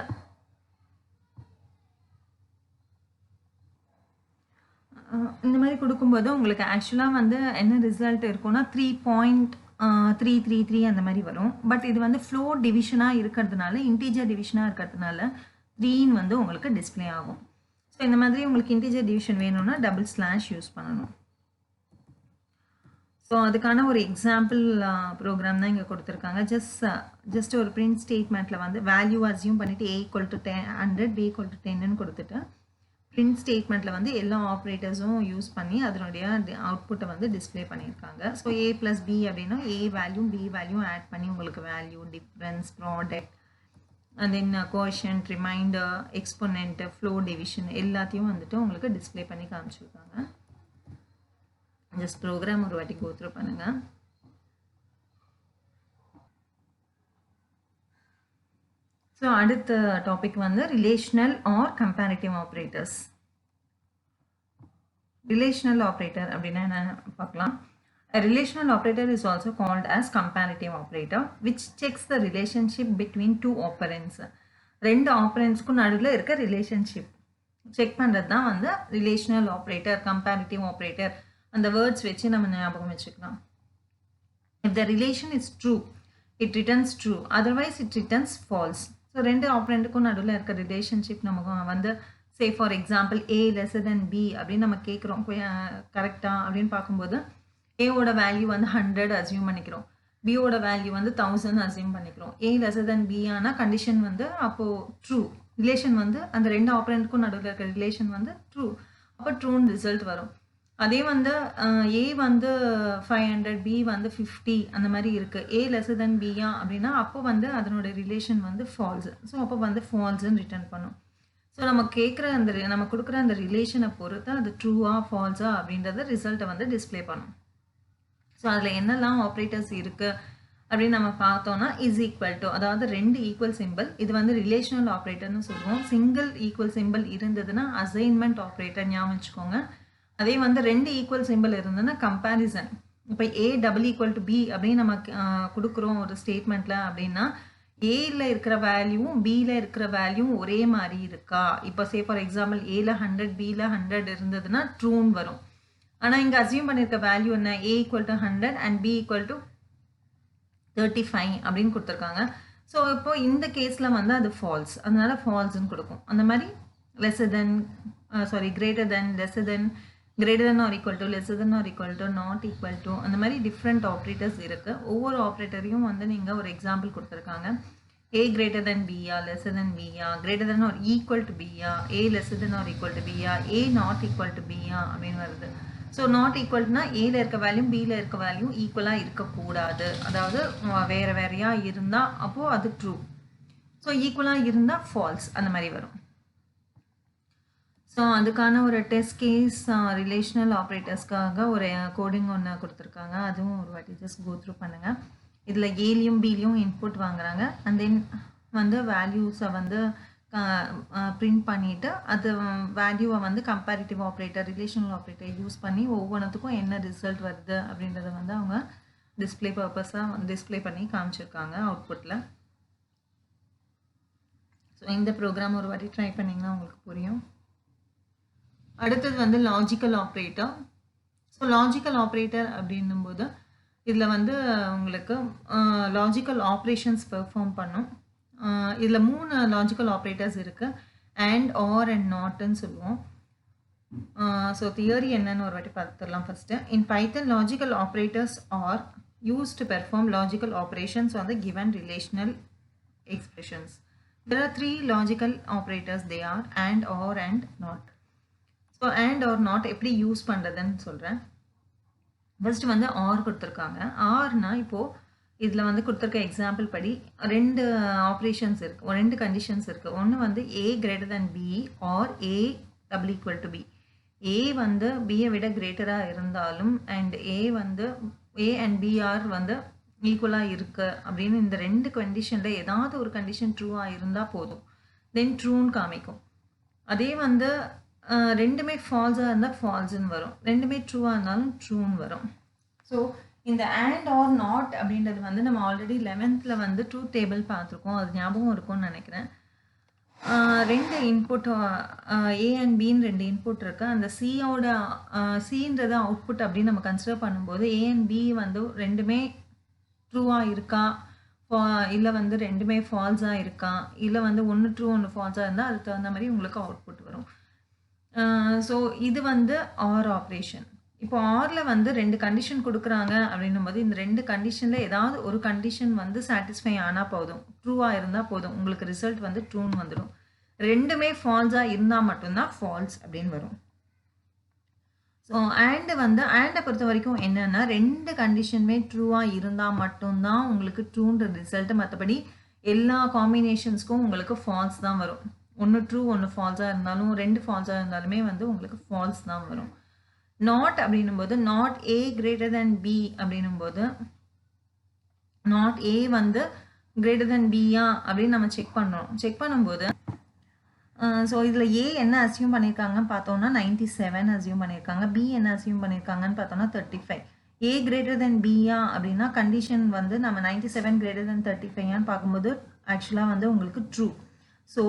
இந்த மாதிரி கொடுக்கும்போது உங்களுக்கு ஆக்சுவலாக வந்து என்ன ரிசல்ட் இருக்கும்னா 3.333 அந்த மாதிரி வரும். பட் இது வந்து ஃப்ளோட் டிவிஷனாக இருக்கிறதுனால, இன்டீஜர் டிவிஷனாக இருக்கிறதுனால 3ன்னு வந்து உங்களுக்கு டிஸ்பிளே ஆகும். ஸோ இந்த மாதிரி உங்களுக்கு இன்டீஜர் டிவிஷன் வேணும்னா டபுள் ஸ்லாஷ் யூஸ் பண்ணணும். ஸோ அதுக்கான ஒரு எக்ஸாம்பிள் ப்ரோக்ராம் தான் இங்கே கொடுத்துருக்காங்க. ஜஸ்ட் ஒரு பிரிண்ட் ஸ்டேட்மெண்ட்டில் வந்து வேல்யூ அசியூம் பண்ணிவிட்டு A = 100, B = 10ன்னு கொடுத்துட்டு பிரிண்ட் ஸ்டேட்மெண்ட்டில் வந்து எல்லா ஆப்ரேட்டர்ஸும் யூஸ் பண்ணி அதனுடைய அவுட்புட்டை வந்து டிஸ்பிளே பண்ணியிருக்காங்க. ஸோ A+B அப்படின்னா A value B value add பண்ணி உங்களுக்கு value, difference, product, and then quotient, remainder, exponent, floor division எல்லாத்தையும் வந்துட்டு உங்களுக்கு டிஸ்பிளே பண்ணி காமிச்சிருக்காங்க. ஜஸ்ட் ப்ரோக்ராம் ஒரு வாட்டி கோ த்ரூ பண்ணுங்க. ஸோ அடுத்த டாபிக் வந்து relational or comparative operators. Relational operator அப்படின்னா என்ன பார்க்கலாம். A relational operator is also called as comparative operator, which checks the relationship between two operands. ரெண்டு ஆப்பரண்ட்ஸ்க்கும் நடுவில் இருக்க ரிலேஷன்ஷிப் செக் பண்ணுறது தான் வந்து ரிலேஷனல் ஆப்ரேட்டர், கம்பேரிட்டிவ் ஆப்ரேட்டர். அந்த வேர்ட்ஸ் வச்சு நம்ம ஞாபகம் வச்சுக்கலாம். If the relation is true, it returns true. Otherwise, it returns false. So ரெண்டு ஆப்ரண்ட்டுக்கும் நடுவில் இருக்க ரிலேஷன்ஷிப் நமக்கு வந்து சே ஃபார் எக்ஸாம்பிள் A < B அப்படின்னு நம்ம கேட்குறோம் கரெக்டாக அப்படின்னு பார்க்கும்போது ஏவோட வேல்யூ வந்து 100 அசியூம் பண்ணிக்கிறோம், பியோட வேல்யூ வந்து 1000 அசியூம் பண்ணிக்கிறோம். A < B ஆனால் கண்டிஷன் வந்து அப்போது ட்ரூ, ரிலேஷன் வந்து அந்த ரெண்டு ஆப்ரண்ட்டுக்கும் நடுவில் இருக்க ரிலேஷன் வந்து ட்ரூ, அப்போ ட்ரூன்னு ரிசல்ட் வரும். அதே வந்து A வந்து 500, B வந்து 50 அந்த மாதிரி இருக்குது. A < B அப்படின்னா அப்போ வந்து அதனோட ரிலேஷன் வந்து ஃபால்ஸ். ஸோ அப்போ வந்து ஃபால்ஸ்ன்னு ரிட்டர்ன் பண்ணும். ஸோ நம்ம கேட்குற அந்த நம்ம கொடுக்குற அந்த ரிலேஷனை பொறுத்து அது ட்ரூவா ஃபால்ஸா அப்படின்றத ரிசல்ட்டை வந்து டிஸ்பிளே பண்ணும். ஸோ அதில் என்னெல்லாம் ஆப்ரேட்டர்ஸ் இருக்குது அப்படின்னு நம்ம பார்த்தோம்னா இஸ் ஈக்குவல் டு, அதாவது ரெண்டு ஈக்குவல் சிம்பிள், இது வந்து ரிலேஷனல் ஆப்ரேட்டர்னு சொல்லுவோம். சிங்கிள் ஈக்குவல் சிம்பிள் இருந்ததுன்னா அசைன்மெண்ட் ஆப்ரேட்டர் ஞாபகம் வச்சுக்கோங்க. அதே வந்து ரெண்டு ஈக்குவல் சிம்பிள் இருந்ததுன்னா கம்பேரிசன். இப்போ A = B அப்படின்னு நம்ம கொடுக்குறோம் ஒரு ஸ்டேட்மெண்ட்டில் அப்படின்னா ஏல இருக்கிற வேல்யூவும் பியில் இருக்கிற வேல்யூவும் ஒரே மாதிரி இருக்கா. இப்போ சே ஃபார் எக்ஸாம்பிள் ஏல 100 பியில் 100 இருந்ததுன்னா ட்ரூன்னு வரும். ஆனால் இங்கே அசியூம் பண்ணியிருக்க வேல்யூ என்ன, A = 100 அண்ட் B = 35 அப்படின்னு கொடுத்துருக்காங்க. ஸோ இப்போ இந்த கேஸில் வந்து அது ஃபால்ஸ், அதனால ஃபால்ஸ்ன்னு கொடுக்கும். அந்த மாதிரி greater than, lesser then, greater than or equal to, lesser than or equal to, not equal to, அந்த மாதிரி டிஃப்ரெண்ட் ஆப்ரேட்டர்ஸ் இருக்குது. ஒவ்வொரு ஆப்ரேட்டரையும் வந்து நீங்கள் ஒரு எக்ஸாம்பிள் கொடுத்துருக்காங்க. A < B, lesser than B, greater than or equal to B, A < or equal to B, A not equal to B அப்படின்னு வருது. ஸோ நாட் ஈக்குவல்னா ஏல இருக்க வேல்யூ பியில் இருக்க வேல்யூ ஈக்குவலாக இருக்கக்கூடாது, அதாவது வேறு வேறையாக இருந்தால் அப்போது அது ட்ரூ. ஸோ ஈக்குவலாக இருந்தால் ஃபால்ஸ் அந்த மாதிரி வரும். ஸோ அதுக்கான ஒரு டெஸ்ட் கேஸ் ரிலேஷனல் ஆப்ரேட்டர்ஸ்க்காக ஒரு கோடிங் ஒன்று கொடுத்துருக்காங்க. அதுவும் ஒரு வாட்டி ஜஸ்ட் கோ த்ரூ பண்ணுங்கள். இதில் ஏலையும் பிலையும் இன்புட் வாங்குறாங்க. அண்ட் தென் வந்து வேல்யூஸை வந்து பிரிண்ட் பண்ணிவிட்டு அது வேல்யூவை வந்து comparative operator, relational operator use பண்ணி ஒவ்வொன்றுத்துக்கும் என்ன ரிசல்ட் வருது அப்படின்றத வந்து அவங்க டிஸ்பிளே பர்பஸாக டிஸ்பிளே பண்ணி காமிச்சிருக்காங்க அவுட்புட்டில். ஸோ இந்த ப்ரோக்ராம் ஒரு வாட்டி ட்ரை பண்ணிங்கன்னா உங்களுக்கு புரியும். அடுத்தது வந்து logical operator. So logical operator அப்படின்னும்போது இதில் வந்து உங்களுக்கு லாஜிக்கல் ஆப்ரேஷன்ஸ் பெர்ஃபார்ம் பண்ணும். இதில் 3 லாஜிக்கல் ஆப்ரேட்டர்ஸ் இருக்குது. அண்ட், ஆர் அண்ட் நாட்னு சொல்லுவோம். ஸோ தியரி என்னன்னு ஒரு வாட்டி பார்த்துடலாம் first. In Python logical operators are used to perform logical operations on the given relational expressions. There are 3 logical operators. They are and, or and not. So and or not எப்படி use பண்ணுறதுன்னு சொல்கிறேன். First வந்து R கொடுத்துருக்காங்க. ஆர்னா இப்போது இதில் வந்து கொடுத்துருக்க example படி 2 ஆப்ரேஷன்ஸ் இருக்குது, 2 கண்டிஷன்ஸ் இருக்குது. ஒன்று வந்து a greater than b or a double equal to b. a வந்து b-ஐ விட கிரேட்டராக இருந்தாலும் அண்ட் a வந்து a and b ஆர் வந்து ஈக்குவலாக இருக்குது அப்படின்னு இந்த 2 கண்டிஷனில் ஏதாவது ஒரு கண்டிஷன் ட்ரூவாக இருந்தால் போதும், தென் ட்ரூன்னு காமிக்கும். அதே வந்து ரெண்டுமே ஃபால்ஸாக இருந்தால் ஃபால்ஸுன்னு வரும், ரெண்டுமே ட்ரூவாக இருந்தாலும் ட்ரூன்னு வரும். ஸோ இந்த அண்ட் ஆர் நாட் அப்படின்றது வந்து நம்ம ஆல்ரெடி 11th வந்து ட்ரூத் டேபிள் பார்த்துருக்கோம், அது ஞாபகம் இருக்கும்னு நினைக்கிறேன். 2 input A and pin 2 input இருக்குது. அந்த சியோட சின்றது அவுட்புட் அப்படின்னு நம்ம கன்சிடர் பண்ணும்போது ஏ அண்ட் பி வந்து ரெண்டுமே ட்ரூவாக இருக்கா, இல்லை வந்து ரெண்டுமே ஃபால்ஸாக இருக்கா, இல்லை வந்து ஒன்று ட்ரூ ஒன்று ஃபால்ஸாக இருந்தால் அதுக்கு தகுந்த மாதிரி உங்களுக்கு அவுட்புட் வரும். ஸோ இது வந்து ஆர் ஆப்ரேஷன். இப்போ ஆரில் வந்து 2 கண்டிஷன் கொடுக்குறாங்க அப்படின்னும் போது இந்த 2 கண்டிஷனில் ஏதாவது ஒரு கண்டிஷன் வந்து சாட்டிஸ்ஃபை ஆனால் போதும், ட்ரூவாக இருந்தால் போதும், உங்களுக்கு ரிசல்ட் வந்து ட்ரூன்னு வந்துடும். ரெண்டுமே ஃபால்ஸாக இருந்தால் மட்டும்தான் ஃபால்ஸ் அப்படின்னு வரும். ஸோ ஆண்டு வந்து ஆண்டை பொறுத்த வரைக்கும் என்னென்னா 2 கண்டிஷனுமே ட்ரூவாக இருந்தால் மட்டும்தான் உங்களுக்கு ட்ரூன்ற ரிசல்ட்டு. மற்றபடி எல்லா காம்பினேஷன்ஸ்க்கும் உங்களுக்கு ஃபால்ஸ் தான் வரும். ஒன்று ட்ரூ ஒன்று ஃபால்ஸாக இருந்தாலும் 2 ஃபால்ஸாக இருந்தாலுமே வந்து உங்களுக்கு ஃபால்ஸ் தான் வரும். நாட் அப்படின்னும்போது not a greater than b அப்படின்னும்போது நாட் ஏ வந்து கிரேட்டர் தேன் பியா அப்படின்னு நம்ம செக் பண்ணுறோம். செக் பண்ணும்போது ஸோ இதில் ஏ என்ன அசியூம் பண்ணியிருக்காங்கன்னு பார்த்தோம்னா 97 அசியூம் பண்ணியிருக்காங்க, பி என்ன அசியூம் பண்ணியிருக்காங்கன்னு பார்த்தோம்னா 35. ஏ கிரேட்டர் தென் பியா அப்படின்னா கண்டிஷன் வந்து நம்ம 97 கிரேட்டர் தென் 35 பார்க்கும்போது ஆக்சுவலாக வந்து உங்களுக்கு ட்ரூ. ஸோ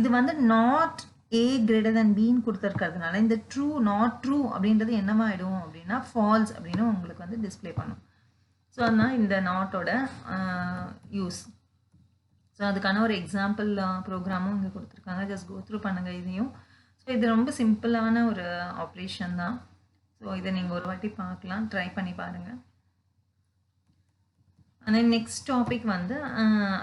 இது வந்து நாட் ஏ கிரேட்டர் தென் பின்னு கொடுத்துருக்கிறதுனால இந்த ட்ரூ நாட் ட்ரூ அப்படின்றது என்னவாயிடும் அப்படின்னா ஃபால்ஸ் அப்படின்னு உங்களுக்கு வந்து டிஸ்பிளே பண்ணும். ஸோ அதனால் இந்த நாட்டோட யூஸ். ஸோ அதுக்கான ஒரு எக்ஸாம்பிள் ப்ரோக்ராமும் இங்கே கொடுத்துருக்காங்க, ஜஸ்ட் கோ த்ரூ பண்ணுங்கள் இதையும். ஸோ இது ரொம்ப சிம்பிளான ஒரு ஆப்ரேஷன் தான். ஸோ இதை நீங்கள் ஒரு வாட்டி பார்க்கலாம், ட்ரை பண்ணி பாருங்கள். ஆனால் நெக்ஸ்ட் டாபிக் வந்து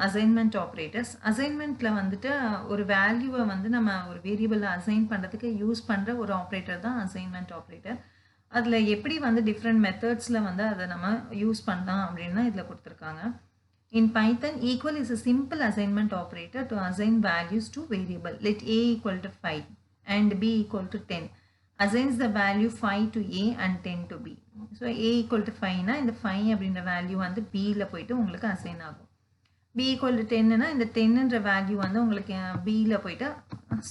அசைன்மெண்ட் ஆப்ரேட்டர்ஸ். அசைன்மெண்ட்டில் வந்துட்டு ஒரு வேல்யூவை வந்து நம்ம ஒரு வேரியபிளை அசைன் பண்ணுறதுக்கு யூஸ் பண்ணுற ஒரு ஆப்ரேட்டர் தான் அசைன்மெண்ட் ஆப்ரேட்டர். அதில் எப்படி வந்து டிஃப்ரெண்ட் மெத்தட்ஸில் வந்து அதை நம்ம யூஸ் பண்ணலாம் அப்படின்னு இதில் கொடுத்துருக்காங்க. In Python, equal is a simple assignment operator to assign values to variable. Let a equal to 5 and b equal to 10. Assigns the value 5 to a and 10 to b. So a equal to 5 na இந்த 5 அப்படின்ற value வந்து bல போயிட்டு உங்களுக்கு assign ஆகும். b equal to 10 na இந்த 10ன்ற value வந்து உங்களுக்கு bல போயிட்டு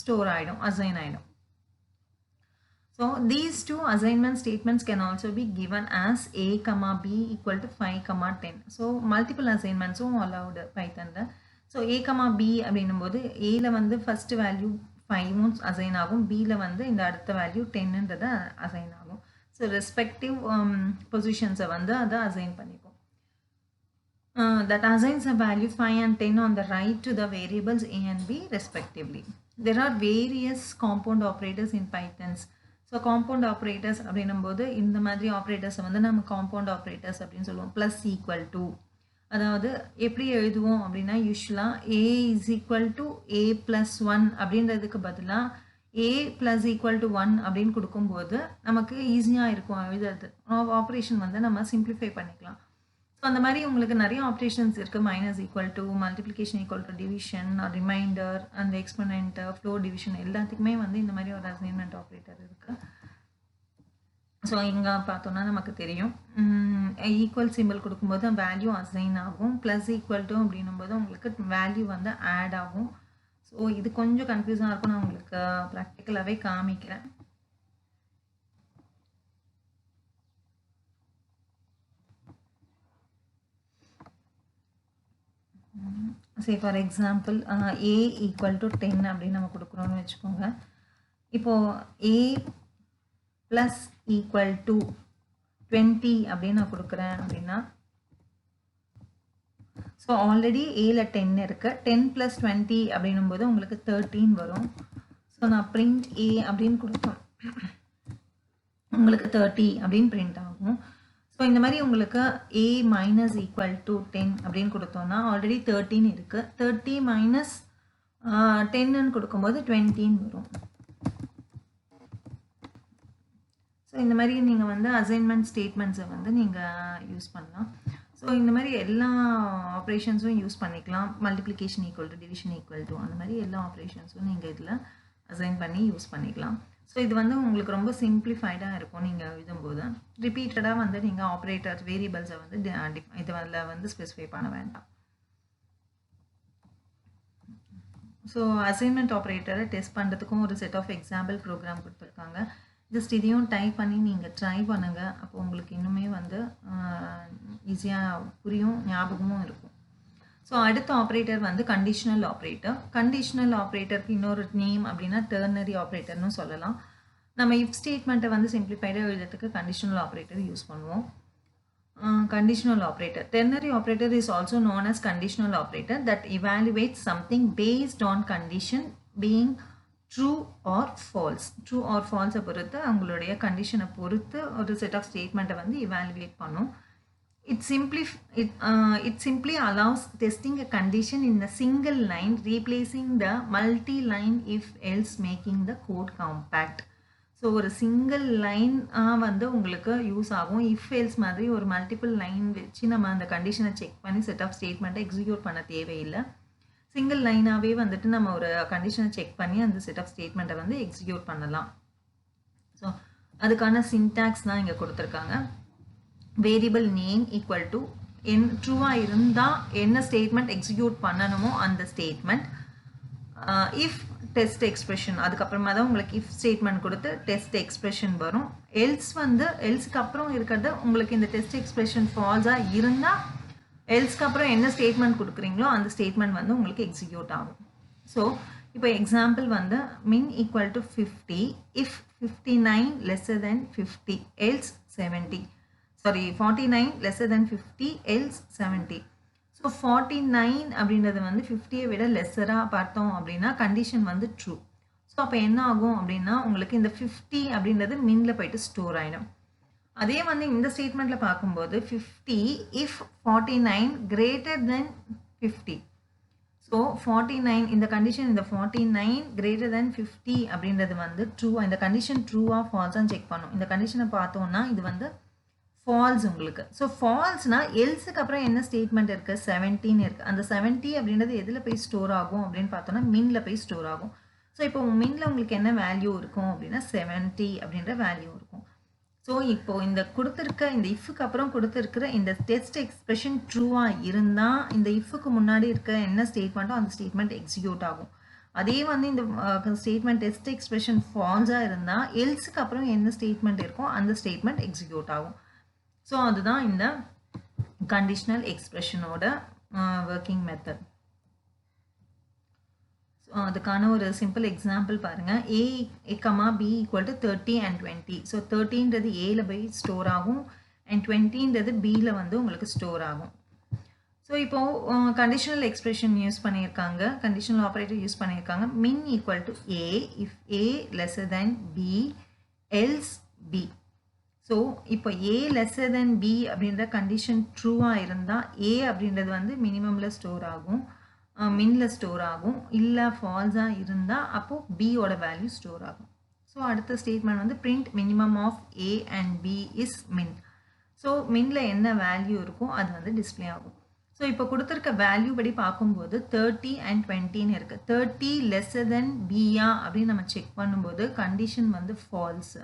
ஸ்டோர் ஆகிடும், அசைன் ஆகிடும். So these two assignment statements can also be given as a comma b equal to 5 comma 10. So multiple assignments allowed Python. So a comma b அப்படின்னும்போது aல வந்து first value 5 assign ஆகும், bல வந்து இந்த அடுத்த value 10ன்றத assign ஆகும். So respective positions வந்து அதை assign பண்ணிக்கும். That assigns a value 5 and 10 on the right to the variables a and b respectively. There are various compound operators in Pythons. So compound operators அப்படின்னும்போது இந்த மாதிரி ஆப்ரேட்டர்ஸை வந்து நம்ம compound operators அப்படின்னு சொல்லுவோம். ப்ளஸ் ஈக்குவல் டு, அதாவது எப்படி எழுதுவோம் அப்படின்னா யூஸ்வலாக a is equal to a plus 1 அப்படின்றதுக்கு பதிலாக ஏ ப்ளஸ் ஈக்குவல் டு 1 அப்படின்னு கொடுக்கும்போது நமக்கு ஈஸியாக இருக்கும் எழுதுறது. ஆப்ரேஷன் வந்து நம்ம சிம்பிளிஃபை பண்ணிக்கலாம். ஸோ அந்த மாதிரி உங்களுக்கு நிறைய ஆப்ரேஷன்ஸ் இருக்குது. Minus equal to, multiplication equal to, division, remainder, அந்த எக்ஸ்பொனென்ட், ஃப்ளோர் டிவிஷன் எல்லாத்துக்குமே வந்து இந்த மாதிரி ஒரு அசைன்மெண்ட் ஆப்ரேட்டர் இருக்குது. ஸோ இங்கே பார்த்தோன்னா நமக்கு தெரியும் ஈக்குவல் சிம்பிள் கொடுக்கும்போது வேல்யூ அசைன் ஆகும், ப்ளஸ் ஈக்குவல் டு அப்படின்னும் போது உங்களுக்கு வேல்யூ வந்து ஆட் ஆகும். ஸோ இது கொஞ்சம் கன்ஃபியூஸாக இருக்கும், நான் உங்களுக்கு ப்ராக்டிக்கலாகவே காமிக்கிறேன். சே for example a equal to 10 அப்படின்னு நம்ம கொடுக்குறோன்னு வச்சுக்கோங்க. இப்போது a ப்ளஸ் ஈக்குவல் டு 20 அப்படின்னு நான் கொடுக்குறேன் அப்படின்னா, ஸோ ஸோ ஆல்ரெடி ஏல 10 இருக்குது. 10 + 20 அப்படின்னும்போது உங்களுக்கு 13 வரும். ஸோ நான் பிரிண்ட் ஏ அப்படின்னு கொடுத்தோம், உங்களுக்கு 30 அப்படின்னு பிரிண்ட் ஆகும். ஸோ இந்த மாதிரி உங்களுக்கு a மைனஸ் ஈக்குவல் டு 10 அப்படின்னு கொடுத்தோம்னா ஆல்ரெடி 13 இருக்குது. 30 மைனஸ் 10ன்னு கொடுக்கும்போது 20 வரும். ஸோ இந்த மாதிரி நீங்கள் வந்து அசைன்மெண்ட் ஸ்டேட்மெண்ட்ஸை வந்து நீங்கள் யூஸ் பண்ணலாம். ஸோ இந்த மாதிரி எல்லா ஆப்ரேஷன்ஸும் யூஸ் பண்ணிக்கலாம். Multiplication equal to, division equal to, அந்த மாதிரி எல்லா ஆப்ரேஷன்ஸும் நீங்கள் இதில் அசைன் பண்ணி யூஸ் பண்ணிக்கலாம். ஸோ இது வந்து உங்களுக்கு ரொம்ப சிம்பிளிஃபைடாக இருக்கும். நீங்கள் எழுதும்போது ரிப்பீட்டடாக வந்து நீங்கள் ஆப்ரேட்டர் வேரியபிள்ஸை வந்து இதில் வந்து ஸ்பெசிஃபை பண்ண வேண்டாம். ஸோ அசைன்மெண்ட் ஆப்ரேட்டரை டெஸ்ட் பண்ணுறதுக்கும் ஒரு செட் ஆஃப் எக்ஸாம்பிள் ப்ரோக்ராம் கொடுத்துருக்காங்க. ஜஸ்ட் இதையும் டைப் பண்ணி நீங்கள் ட்ரை பண்ணுங்கள். அப்போ உங்களுக்கு இன்னுமே வந்து ஈஸியாக புரியும், ஞாபகமும் இருக்கும். ஸோ அடுத்த ஆப்ரேட்டர் வந்து கண்டிஷனல் ஆப்ரேட்டர். கண்டிஷனல் ஆப்ரேட்டருக்கு இன்னொரு நேம் அப்படின்னா டெர்னரி ஆப்ரேட்டர்னு சொல்லலாம். நம்ம இஃப் ஸ்டேட்மெண்ட்டை வந்து சிம்பிளிஃபைடாக எழுதுறதுக்கு கண்டிஷனல் ஆப்ரேட்டர் யூஸ் பண்ணுவோம். Conditional operator. Ternary operator is also known as conditional operator that evaluates something based on condition being true or false. True or false பொறுத்து அவங்களுடைய கண்டிஷனை பொறுத்து ஒரு செட் ஆஃப் ஸ்டேட்மெண்ட்டை வந்து evaluate பண்ணும். It simply allows testing a condition in a single line, replacing the multi-line if else, making the code compact. So ஒரு single line வந்து உங்களுக்கு யூஸ் ஆகும். இஃப் எல்ஸ் மாதிரி ஒரு மல்டிபிள் லைன் வச்சு நம்ம அந்த கண்டிஷனை செக் பண்ணி செட் ஆஃப் ஸ்டேட்மெண்ட்டை எக்ஸிக்யூட் பண்ண தேவையில்லை. சிங்கிள் லைனாகவே வந்துட்டு நம்ம ஒரு கண்டிஷனை செக் பண்ணி அந்த செட் ஆஃப் ஸ்டேட்மெண்ட்டை வந்து எக்ஸிக்யூட் பண்ணலாம். ஸோ அதுக்கான சின்டாக்ஸ் தான் இங்கே கொடுத்துருக்காங்க. வேரியபிள் நேம் ஈக்குவல் டு ட்ரூவாக இருந்தால் என்ன ஸ்டேட்மெண்ட் எக்ஸிக்யூட் பண்ணணுமோ அந்த ஸ்டேட்மெண்ட். இஃப் டெஸ்ட் எக்ஸ்பிரஷன், அதுக்கப்புறமா தான் உங்களுக்கு இஃப் ஸ்டேட்மெண்ட் கொடுத்து டெஸ்ட் எக்ஸ்பிரஷன் வரும். எல்ஸ்க்கு அப்புறம் இருக்கிறது உங்களுக்கு இந்த டெஸ்ட் எக்ஸ்பிரஷன் ஃபால்ஸாக இருந்தால் எல்ஸ்க்கு அப்புறம் என்ன ஸ்டேட்மெண்ட் கொடுக்குறீங்களோ அந்த ஸ்டேட்மெண்ட் வந்து உங்களுக்கு எக்ஸிக்யூட் ஆகும். ஸோ இப்போ எக்ஸாம்பிள் வந்து min equal to 50 if 59 lesser then 50 else 70. Sorry 49 lesser then 50 else 70. So 49 அப்படின்றது வந்து 50யை விட லெஸ்ஸராக பார்த்தோம் அப்படின்னா கண்டிஷன் வந்து ட்ரூ. ஸோ அப்போ என்ன ஆகும் அப்படின்னா உங்களுக்கு இந்த 50 அப்படின்றது மின்ல போயிட்டு ஸ்டோர் ஆகிடும். அதே வந்து இந்த ஸ்டேட்மெண்ட்டில் பார்க்கும்போது 50 இஃப் 49 கிரேட்டர் தென் 50. ஸோ 49 இந்த கண்டிஷன், இந்த 49 கிரேட்டர் தென் 50 அப்படின்றது வந்து ட்ரூ. இந்த கண்டிஷன் ட்ரூவாக ஃபால்ஸான்னு செக் பண்ணும். இந்த கண்டிஷனை பார்த்தோன்னா இது வந்து ஃபால்ஸ் உங்களுக்கு. ஸோ ஃபால்ஸ்னா எல்ஸுக்கு அப்புறம் என்ன ஸ்டேட்மெண்ட் இருக்குது, 17 இருக்குது. அந்த 70 அப்படின்றது எதில் போய் ஸ்டோர் ஆகும் அப்படின்னு பார்த்தோன்னா மின்ல போய் ஸ்டோர் ஆகும். ஸோ இப்போ மின்ல உங்களுக்கு என்ன வேல்யூ இருக்கும் அப்படின்னா 70 அப்படின்ற வேல்யூ இருக்கும். ஸோ இப்போ இந்த கொடுத்துருக்க இந்த இஃப்க்கு அப்புறம் கொடுத்துருக்கிற இந்த டெஸ்ட் எக்ஸ்பிரஷன் ட்ரூவாக இருந்தால் இந்த இஃப்க்கு முன்னாடி இருக்க என்ன ஸ்டேட்மெண்ட்டோ அந்த ஸ்டேட்மெண்ட் எக்ஸிக்யூட் ஆகும். அதே வந்து இந்த ஸ்டேட்மெண்ட் டெஸ்ட் எக்ஸ்பிரஷன் ஃபால்ஸாக இருந்தால் எல்ஸுக்கு அப்புறம் என்ன ஸ்டேட்மெண்ட் இருக்கோ அந்த ஸ்டேட்மெண்ட் எக்ஸிக்யூட் ஆகும். ஸோ அதுதான் இந்த கண்டிஷனல் எக்ஸ்பிரஷனோட ஒர்க்கிங் மெத்தட். ஸோ அதுக்கான ஒரு சிம்பிள் எக்ஸாம்பிள் பாருங்கள். a, b equal to 30 and 20. So 30ன்றது ஏல போய் ஸ்டோர் ஆகும் அண்ட் 20ன்றது பியில் வந்து உங்களுக்கு ஸ்டோர் ஆகும். ஸோ இப்போது கண்டிஷனல் எக்ஸ்பிரஷன் யூஸ் பண்ணியிருக்காங்க, கண்டிஷனல் ஆப்ரேட்டர் யூஸ் பண்ணியிருக்காங்க. மின் equal to a if a lesser then b else b. So இப்போ a லெஸ்ஸர் தென் b அப்படின்ற கண்டிஷன் ட்ரூவாக இருந்தால் a அப்படின்றது வந்து மினிமமில் ஸ்டோர் ஆகும், மின்ல ஸ்டோர் ஆகும். இல்லை ஃபால்ஸாக இருந்தால் அப்போது பியோட வேல்யூ ஸ்டோர் ஆகும். ஸோ அடுத்த ஸ்டேட்மெண்ட் வந்து print minimum of a and b is min. So மின்ல என்ன வேல்யூ இருக்கோ அது வந்து டிஸ்பிளே ஆகும். ஸோ இப்போ கொடுத்துருக்க வேல்யூ படி பார்க்கும்போது 30 and 20ன்னு இருக்குது. 30 லெஸ்ஸர் தென் பியா அப்படின்னு நம்ம செக் பண்ணும்போது கண்டிஷன் வந்து ஃபால்ஸு.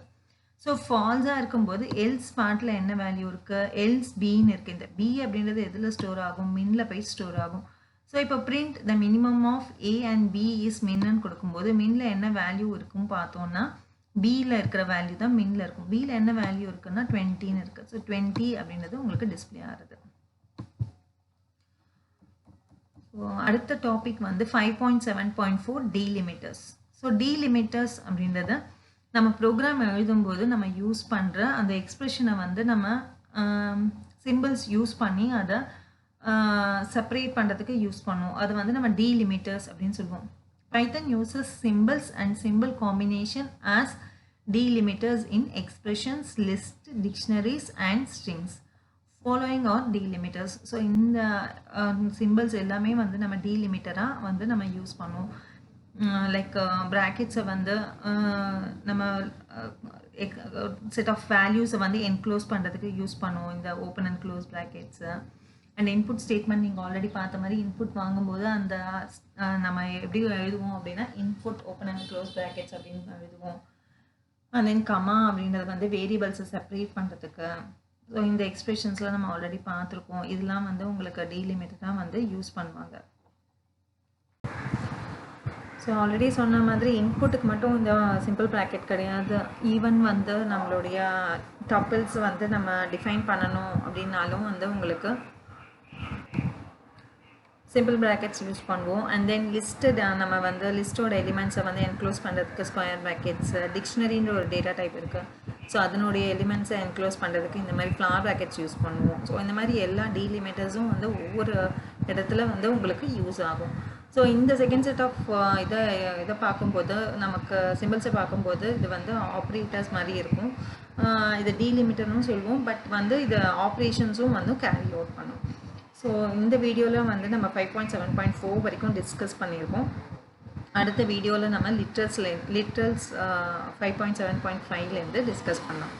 ஸோ ஃபால்ஸாக இருக்கும்போது எல்ஸ் பார்ட்டில் என்ன வேல்யூ இருக்குது, எல்ஸ் பின்னு இருக்குது. இந்த பி அப்படின்றது எதில் ஸ்டோர் ஆகும், மின்ல போய் ஸ்டோர் ஆகும். ஸோ இப்போ print the minimum of a and b is மின்னு கொடுக்கும்போது மின்ல என்ன வேல்யூ இருக்குன்னு பார்த்தோன்னா பியில் இருக்கிற வேல்யூ தான் மின்ல இருக்கும். பியில் என்ன வேல்யூ இருக்குன்னா 20ன்னு இருக்குது. ஸோ 20 அப்படின்றது உங்களுக்கு டிஸ்பிளே ஆகுது. ஸோ அடுத்த டாபிக் வந்து 5.7.4 டீலிமிட்டர்ஸ். ஸோ டீலிமிட்டர்ஸ் அப்படின்றத நம்ம ப்ரோக்ராம் எழுதும்போது நம்ம யூஸ் பண்ணுற அந்த எக்ஸ்பிரஷனை வந்து நம்ம சிம்பிள்ஸ் யூஸ் பண்ணி அதை செப்பரேட் பண்ணுறதுக்கு யூஸ் பண்ணுவோம். அது வந்து நம்ம டீலிமிட்டர்ஸ் அப்படின்னு சொல்லுவோம். Python uses symbols and symbol combination as delimiters in expressions, list, dictionaries and strings. Following are delimiters. So இந்த சிம்பிள்ஸ் எல்லாமே வந்து நம்ம டீலிமிட்டராக வந்து நம்ம யூஸ் பண்ணுவோம். லைக் ப்ராக்கெட்ஸை வந்து நம்ம செட் ஆஃப் வேல்யூஸை வந்து என்க்ளோஸ் பண்ணுறதுக்கு யூஸ் பண்ணுவோம், இந்த open and close brackets. And input statement நீங்கள் ஆல்ரெடி பார்த்த மாதிரி இன்புட் வாங்கும்போது அந்த நம்ம எப்படி எழுதுவோம் அப்படின்னா input open and close brackets அப்படின்னு எழுதுவோம். அண்ட் தென் கமா அப்படின்றது வந்து வேரியபிள்ஸை செப்பரேட் பண்ணுறதுக்கு. ஸோ இந்த எக்ஸ்பிரஷன்ஸ்லாம் நம்ம ஆல்ரெடி பார்த்துருக்கோம். இதெல்லாம் வந்து உங்களுக்கு டீலிமிட்டடாக வந்து யூஸ் பண்ணுவாங்க. ஸோ ஆல்ரெடி சொன்ன மாதிரி இன்புட்டுக்கு மட்டும் இந்த சிம்பிள் ப்ராக்கெட் கிடையாது. ஈவன் வந்து நம்மளுடைய டப்பிள்ஸ் வந்து நம்ம டிஃபைன் பண்ணணும் அப்படின்னாலும் வந்து உங்களுக்கு சிம்பிள் ப்ராக்கெட்ஸ் யூஸ் பண்ணுவோம். அண்ட் தென் லிஸ்ட்டு நம்ம வந்து லிஸ்ட்டோட எலிமெண்ட்ஸை வந்து என்க்ளோஸ் பண்ணுறதுக்கு ஸ்கொயர் ப்ராக்கெட்ஸ். டிக்ஷனரின்ற ஒரு டேட்டா டைப் இருக்குது. ஸோ அதனுடைய எலிமெண்ட்ஸை என்க்ளோஸ் பண்ணுறதுக்கு இந்த மாதிரி ஃப்ளார் ப்ராக்கெட்ஸ் யூஸ் பண்ணுவோம். ஸோ இந்த மாதிரி எல்லா டீலிமிட்டர்ஸும் வந்து ஒவ்வொரு இடத்துல வந்து உங்களுக்கு யூஸ் ஆகும். ஸோ இந்த செகண்ட் செட் ஆஃப் இதை பார்க்கும்போது நமக்கு சிம்பிள்ஸை பார்க்கும்போது இது வந்து ஆப்ரேட்டர்ஸ் மாதிரி இருக்கும். இது டீலிமிட்டர்னு சொல்லுவோம். பட் வந்து இது ஆப்ரேஷன்ஸும் வந்து கேரி அவுட் பண்ணும். ஸோ இந்த வீடியோவில் வந்து நம்ம 5.7.4 வரைக்கும் டிஸ்கஸ் பண்ணியிருக்கோம். அடுத்த வீடியோவில் நம்ம லிட்ரல்ஸ் 5.7.5லேருந்து டிஸ்கஸ் பண்ணோம்.